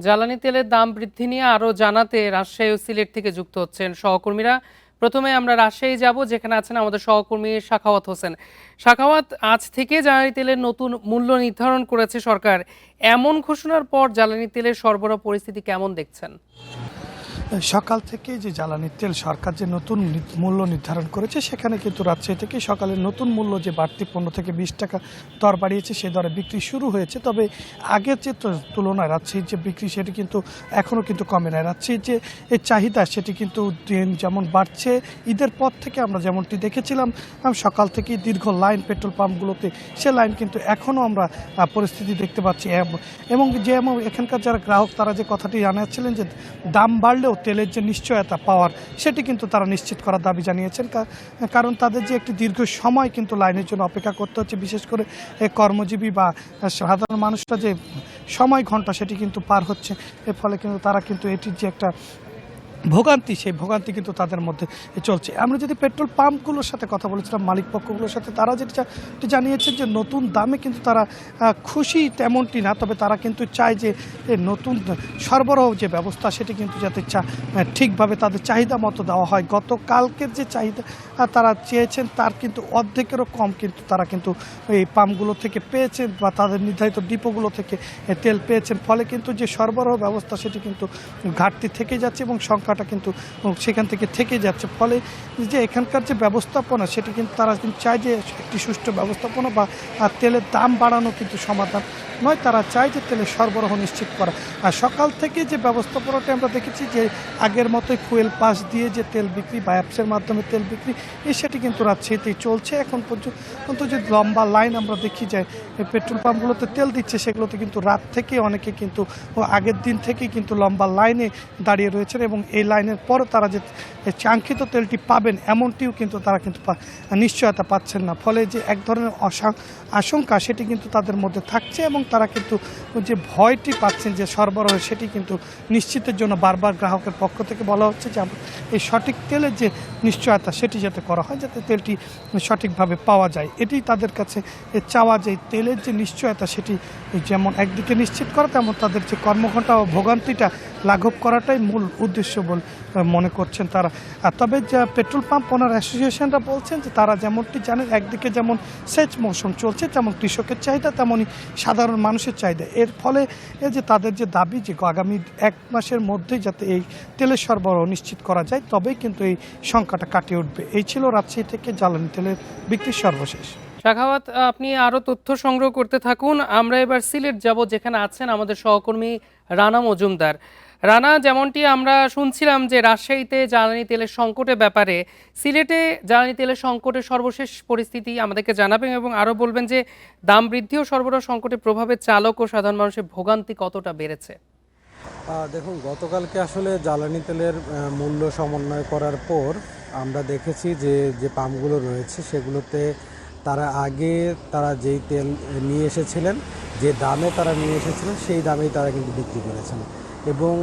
জ্বালানি তেলের দাম বৃদ্ধি নিয়ে আরো জানাতে রাজশাহী ও সিলেট থেকে যুক্ত হচ্ছেন সহকর্মীরা। প্রথমে আমরা রাজশাহী যাব, যেখানে আছেন আমাদের সহকর্মী সাখাওয়াত হোসেন। সাখাওয়াত, আজ থেকে জ্বালানি তেলের নতুন মূল্য নির্ধারণ করেছে সরকার। এমন ঘোষণার পর জ্বালানি তেলের সরবরাহ পরিস্থিতি কেমন দেখছেন? সকাল থেকে যে জ্বালানি তেল সরকার যে নতুন মূল্য নির্ধারণ করেছে, সেখানে কিন্তু রাজশাহী থেকে সকালে নতুন মূল্য যে বাড়তি 15 থেকে 20 টাকা দর বাড়িয়েছে, সে দরে বিক্রি শুরু হয়েছে। তবে আগের যে তুলনায় রাজশাহীর যে বিক্রি, সেটি কিন্তু এখনও কিন্তু কমে নাই। রাজশাহীর যে এই চাহিদা, সেটি কিন্তু দিন যেমন বাড়ছে, ঈদের পর থেকে আমরা যেমনটি দেখেছিলাম সকাল থেকেই দীর্ঘ লাইন পেট্রোল পাম্পগুলোতে, সে লাইন কিন্তু এখনও আমরা পরিস্থিতি দেখতে পাচ্ছি। এবং যেমন এখানকার যারা গ্রাহক, তারা যে কথাটি জানাচ্ছিলেন যে দাম বাড়লেও তেলের যে নিশ্চয়তা পাওয়ার, সেটি কিন্তু তারা নিশ্চিত করার দাবি জানিয়েছেন। কারণ তাদের যে একটি দীর্ঘ সময় কিন্তু লাইনের জন্য অপেক্ষা করতে হচ্ছে, বিশেষ করে কর্মজীবী বা সাধারণ মানুষরা যে সময় ঘন্টা সেটি কিন্তু পার হচ্ছে। এর ফলে কিন্তু তারা কিন্তু এটির যে একটা ভোগান্তি, সেই ভোগান্তি কিন্তু তাদের মধ্যে চলছে। আমরা যদি পেট্রোল পাম্পগুলোর সাথে কথা বলেছিলাম, মালিক পক্ষগুলোর সাথে, তারা যেটা জানিয়েছেন যে নতুন দামে কিন্তু তারা খুশি তেমনটি না, তবে তারা কিন্তু চায় যে নতুন সরবরাহ যে ব্যবস্থা, সেটি কিন্তু যাতে ঠিকভাবে তাদের চাহিদা মতো দেওয়া হয়। গতকালকের যে চাহিদা তারা চেয়েছেন, তার কিন্তু অর্ধেকেরও কম কিন্তু তারা কিন্তু এই পাম্পগুলো থেকে পেয়েছেন, বা তাদের নির্ধারিত ডিপোগুলো থেকে তেল পেয়েছেন। ফলে কিন্তু যে সরবরাহ ব্যবস্থা, সেটি কিন্তু ঘাটতি থেকে যাচ্ছে এবং সংখ্যাটা কিন্তু সেখান থেকে যাচ্ছে। ফলে যে এখানকার যে ব্যবস্থাপনা, সেটি কিন্তু তারা কিন্তু চায় যে একটি সুষ্ঠু ব্যবস্থাপনা, বা তেলের দাম বাড়ানো কিন্তু সমাধান নয়। তারা চায় যে তেলের সরবরাহ নিশ্চিত করা। আর সকাল থেকে যে ব্যবস্থাপনাটা আমরা দেখেছি, যে আগের মতোই ফুয়েল পাস দিয়ে যে তেল বিক্রি বা অ্যাপসের মাধ্যমে তেল বিক্রি, সেটি কিন্তু রাজশাহীতেই চলছে এখন পর্যন্ত। যে লম্বা লাইন আমরা দেখি, যে পেট্রোল পাম্পগুলোতে তেল দিচ্ছে, সেগুলোতে কিন্তু রাত থেকে অনেকে কিন্তু আগের দিন থেকেই কিন্তু লম্বা লাইনে দাঁড়িয়ে রয়েছেন, এবং এই লাইনের পরও তারা যে চাঙ্ক্ষিত তেলটি পাবেন, এমনটিও কিন্তু তারা কিন্তু নিশ্চয়তা পাচ্ছেন না। ফলে যে এক ধরনের আশঙ্কা, সেটি কিন্তু তাদের মধ্যে থাকছে, এবং তারা কিন্তু যে ভয়টি পাচ্ছেন যে সরবরাহ, সেটি কিন্তু নিশ্চিতের জন্য বারবার গ্রাহকের পক্ষ থেকে বলা হচ্ছে যে এই সঠিক তেলের যে নিশ্চয়তা, সেটি যাতে করা হয়, যাতে তেলটি সঠিকভাবে পাওয়া যায়। এটি তাদের কাছে চাওয়া, যে তেলের যে নিশ্চয়তা, সেটি যেমন একদিকে নিশ্চিত করা, তেমন তাদের যে কর্মঘণ্টা ও ভোগান্তিটা লাঘব করাটাই মূল উদ্দেশ্য বলে মনে করছেন তারা। আর তবে যা পেট্রোল পাম্প ওনার অ্যাসোসিয়েশনরা বলছেন, যে তারা যেমনটি জানেন, একদিকে যেমন সেচ মৌসুম চলছে, তেমন কৃষকের চাহিদা, তেমনই সাধারণ মানুষের চাহিদা। এর ফলে যে তাদের যে দাবি, যে আগামী 1 মাসের মধ্যেই যাতে এই তেলের সরবরাহ নিশ্চিত করা যায়, তবেই কিন্তু এই সংখ্যাটা কাটিয়ে উঠবে। এই ছিল রাজশাহী থেকে জ্বালানি তেলের বিক্রির সর্বশেষ। সাখাওয়াত, আপনি আরো তথ্য সংগ্রহ করতে থাকুন। আমরা এবার সিলেট যাব, যেখানে আছেন আমাদের সহকর্মী রানা মজুমদার। রানা, যেমনটি আমরা শুনছিলাম যে রাজশাহীতে জ্বালানি তেলের সংকটের ব্যাপারে, সিলেটে জ্বালানি তেলের সংকটের সর্বশেষ পরিস্থিতি আমাদেরকে জানাবেন, এবং আরও বলবেন যে দাম বৃদ্ধি ও সরবরাহ সংকটের প্রভাবে চালক ও সাধারণ মানুষের ভোগান্তি কতটা বেড়েছে। দেখুন, গতকালকে আসলে জ্বালানি তেলের মূল্য সমন্বয় করার পর আমরা দেখেছি যে যে পাম্পগুলো রয়েছে, সেগুলোতে তারা যেই তেল নিয়ে এসেছিলেন, যে দামে তারা নিয়ে এসেছিলেন, সেই দামেই তারা কিন্তু বিক্রি করেছেন। এবং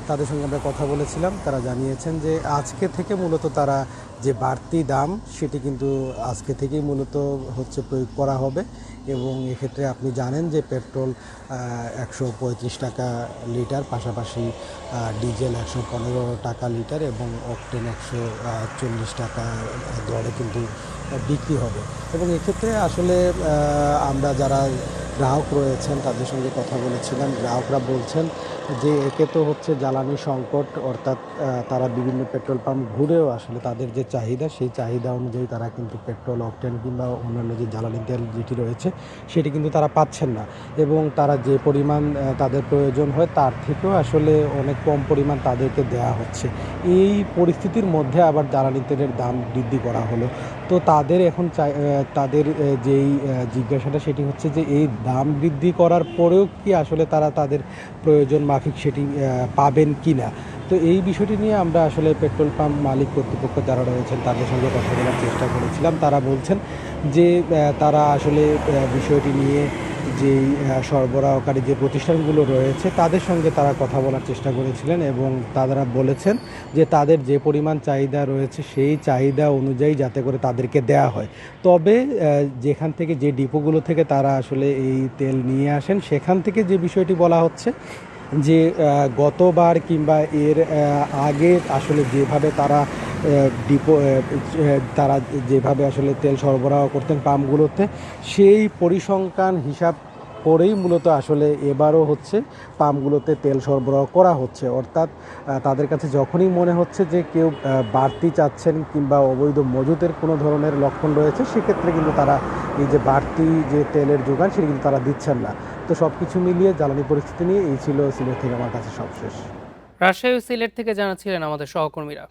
তাদের সঙ্গে আমরা কথা বলেছিলাম, তারা জানিয়েছেন যে আজকে থেকে মূলত তারা যে বাড়তি দাম, সেটি কিন্তু আজকে থেকেই মূলত প্রয়োগ করা হবে। এবং এক্ষেত্রে আপনি জানেন যে পেট্রোল 135 টাকা লিটার, পাশাপাশি ডিজেল 115 টাকা লিটার, এবং অকটেন 140 টাকা দরে কিন্তু বিক্রি হবে। এবং এক্ষেত্রে আসলে আমরা যারা গ্রাহক রয়েছেন, তাদের সঙ্গে কথা বলেছিলাম। গ্রাহকরা বলছেন যে একে তো জ্বালানি সংকট, অর্থাৎ তারা বিভিন্ন পেট্রোল পাম্প ঘুরেও আসলে তাদের যে চাহিদা, সেই চাহিদা অনুযায়ী তারা কিন্তু পেট্রোল, অকটেন কিংবা অন্যান্য যে জ্বালানি তেল যেটি রয়েছে, সেটি কিন্তু তারা পাচ্ছেন না। এবং তারা যে পরিমাণ তাদের প্রয়োজন হয়, তার থেকেও আসলে অনেক কম পরিমাণ তাদেরকে দেয়া হচ্ছে। এই পরিস্থিতির মধ্যে আবার জ্বালানি তেলের দাম বৃদ্ধি করা হলো। তো তাদের এখন তাদের যেই জিজ্ঞাসাটা, সেটি হচ্ছে যে এই দাম বৃদ্ধি করার পরেও কি আসলে তারা তাদের প্রয়োজন মাফিক সেটি পাবেন কি না। তো এই বিষয়টি নিয়ে আমরা আসলে পেট্রোল পাম্প মালিক কর্তৃপক্ষ যারা রয়েছেন, তাদের সঙ্গে কথা বলার চেষ্টা করেছিলাম। তারা বলছেন যে তারা আসলে বিষয়টি নিয়ে যেই সরবরাহকারী যে প্রতিষ্ঠানগুলো রয়েছে, তাদের সঙ্গে তারা কথা বলার চেষ্টা করেছিলেন, এবং তারা বলেছেন যে তাদের যে পরিমাণ চাহিদা রয়েছে, সেই চাহিদা অনুযায়ী যাতে করে তাদেরকে দেয়া হয়। তবে যেখান থেকে, যে ডিপোগুলো থেকে তারা আসলে এই তেল নিয়ে আসেন, সেখান থেকে যে বিষয়টি বলা হচ্ছে যে গতবার কিংবা এর আগে আসলে যেভাবে তারা তারা যেভাবে আসলে তেল সরবরাহ করতেন পাম্পগুলোতে, সেই পরিসংখ্যান হিসাব করেই মূলত আসলে এবারও হচ্ছে পাম্পগুলোতে তেল সরবরাহ করা হচ্ছে। অর্থাৎ তাদের কাছে যখনই মনে হচ্ছে যে কেউ বাড়তি চাচ্ছেন কিংবা অবৈধ মজুতের কোনো ধরনের লক্ষণ রয়েছে, সেক্ষেত্রে কিন্তু তারা এই যে বাড়তি যে তেলের যোগান সেটা কিন্তু তারা দিচ্ছেন না। তো সব কিছু মিলিয়ে জ্বালানি পরিস্থিতি নিয়ে এই ছিল সিলেট থেকে আমার কাছে সবশেষ। রাজশাহী ও সিলেট থেকে জানাচ্ছিলেন আমাদের সহকর্মীরা।